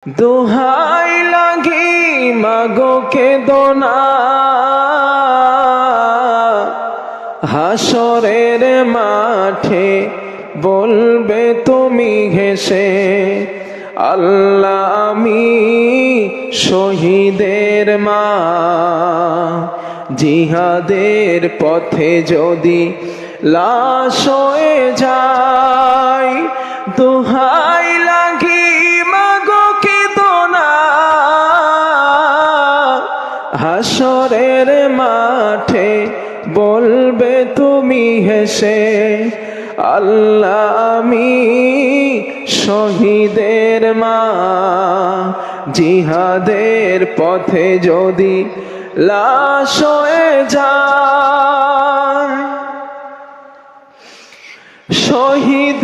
দোহাই লাগি মাগো কেঁদো না, হাসরের মাঠে বলবে তুমি হেসে, আল্লাহ আমি শহীদের মা। জিহাদের পথে যদি লাশ হয়ে যায়, দোহাই লাগি মাগো কেঁদো না, হাসরের মাঠে বলবে তুমি হেসে, আল্লাহ আমি শহীদের মা। জিহাদের পথে যদি লাশ হয়ে যায়, শহীদ